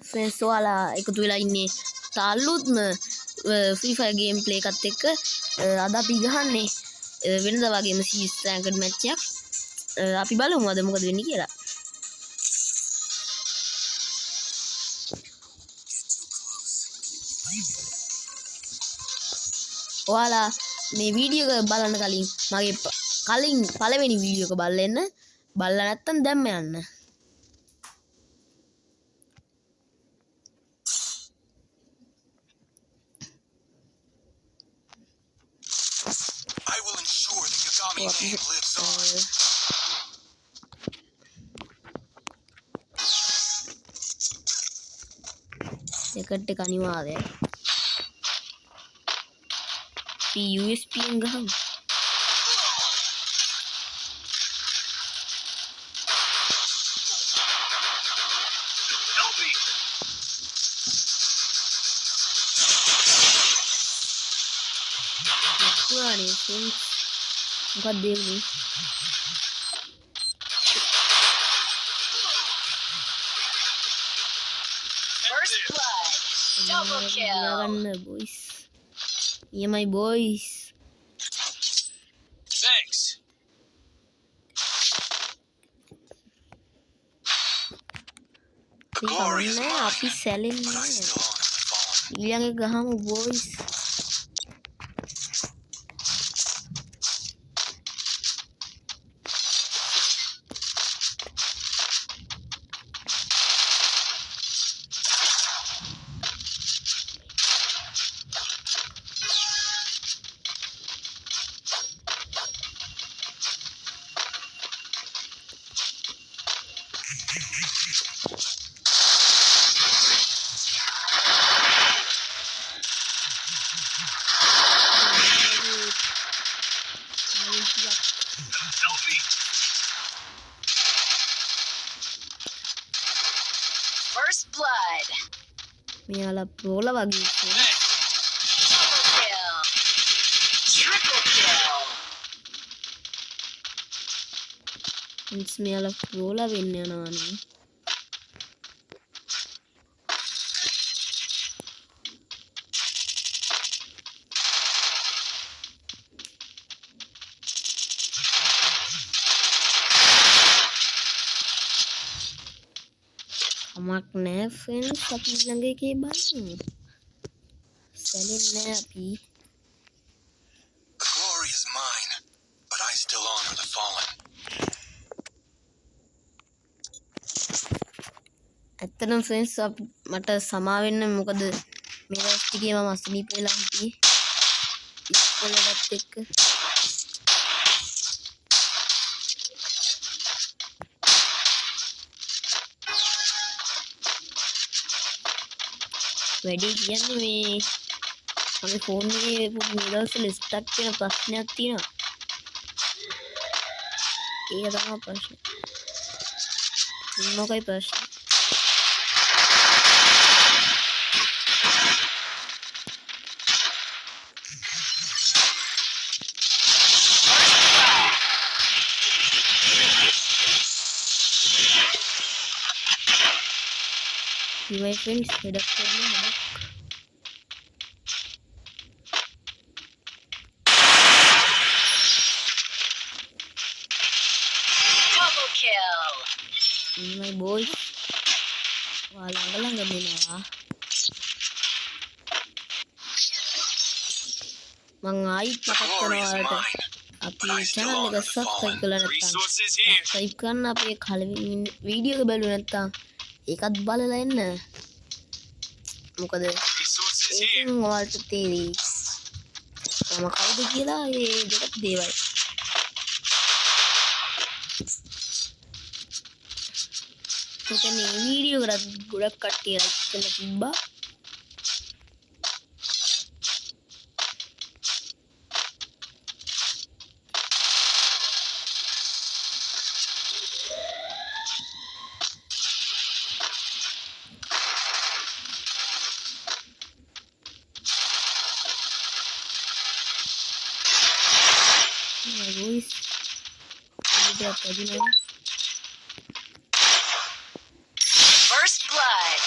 Friends ඔයාලා එකතු වෙලා ඉන්නේ තාල්ලුත්ම ෆ්‍රී ෆයර් ගේම් ප්ලේ එකත් එක්ක අද අපි ගහන්නේ වෙනදා වගේම සීස් රැන්ක්ඩ් මැච් එකක් අපි බලමු අද මොකද වෙන්නේ කියලා. ඔයාලා මේ වීඩියෝ එක බලන්න කලින් මගේ පළවෙනි වීඩියෝ එක බලන්න. බලලා නැත්තම් දැම්ම යන්න. I will ensure the Yagami name lives on. එකට එක අනිවාර්යයි. USP එකෙන් ගහමු. පුරාණේ ෆ්‍රෙන්ඩ්ස් මොකක්ද දෙන්නේ? First blood. Double kill. ගන්න boys. EMI boys. Thanks. The glory is mine, අපි සැලෙන්නේ but I still honor the fallen. ඊළඟ එක ගහමු boys. First blood. මෙයාලා ප්‍රෝලා වගේ ඉන්නේ. Double kill. Triple kill. Inch මෙයාලා ප්‍රෝලා වෙන්න යනවානේ. කමක් නෑ ෆ්‍රෙන්ඩ්ස් අපි ළඟ එකේ බලමු. සැලෙන්නේ නෑ අපි. The glory is mine, but I still honor the fallen. ඇත්තටම ෆ්‍රෙන්ඩ්ස් මට සමා වෙන්න මොකද මේ දවස් ටිකේ මම අසනීප වෙලා හිටියේ. ඉස්කෝලේවත් එක්ක. වැඩි කියන්නේ මේ මගේ ෆෝන් එකේ මේ දවස්වල ස්ටක් වෙන ප්‍රශ්නයක් තියෙනවා. ඒක තමයි ප්‍රශ්නේ. මොකයි ප්‍රශ්නේ? My friends head up කරන හදක්. Double kill. My boys ළඟ මෙනවා. මං ආයිත් මතක් කරනවා අපි channel එක subscribe කරලා නැත්නම් subscribe කරන්න අපේ කලින් වීඩියෝ එක බලුවා නැත්නම් ඒකත් බලලා එන්න. මොකද ඒකෙන් ඔයාලට තේරෙයි මම කවුද කියලා ඒ දෙකක් දේවල්. මෙතන මේ වීඩියෝ එකට ගොඩක් කට්ටිය ලයික් කරලා තිබ්බා. Guys, ini First blood.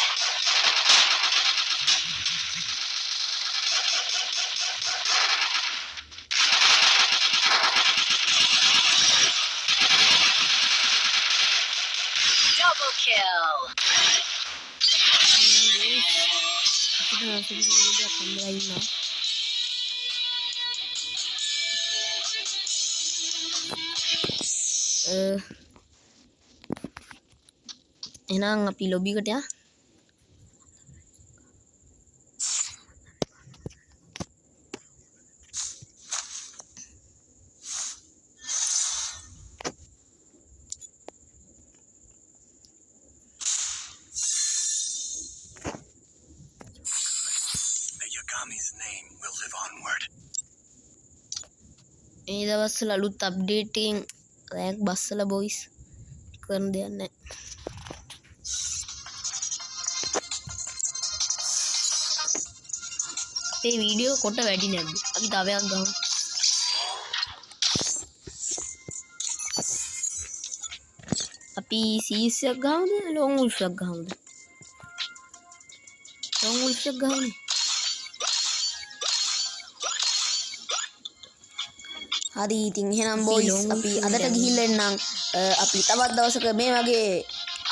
Double kill. අපිට සුදුසුකමක් හම්බෙලා ඉන්නවා. එහෙනම් අපි ලොබි එකට යමු. The Yagami's name will live onward. මේ දවස්වල අලුත් අප්ඩේට් එකෙන් රෑන්ක් බස්සලා බොයිස් කරන දෙයක් නැහැ. අපේ වීඩියෝ කොට වැඩි නැද්ද? අපි තව එකක් ගමු. අපි සීස් එකක් ගමුද? ලොන් වුල්ෆ් එකක් ගමුද? ලොන් වුල්ෆ් එකක් ගමු. හරි ඉතින් එහෙනම් බොයිස් අපි අදට ගිහිල්ලා එන්නම්. අපි තවත් දවසක මේ වගේ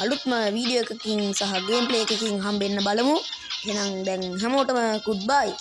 අලුත්ම වීඩියෝ එකකින් සහ ගේම් ප්ලේ එකකින් හම්බෙන්න බලමු. එහෙනම් දැන් හැමෝටම good bye.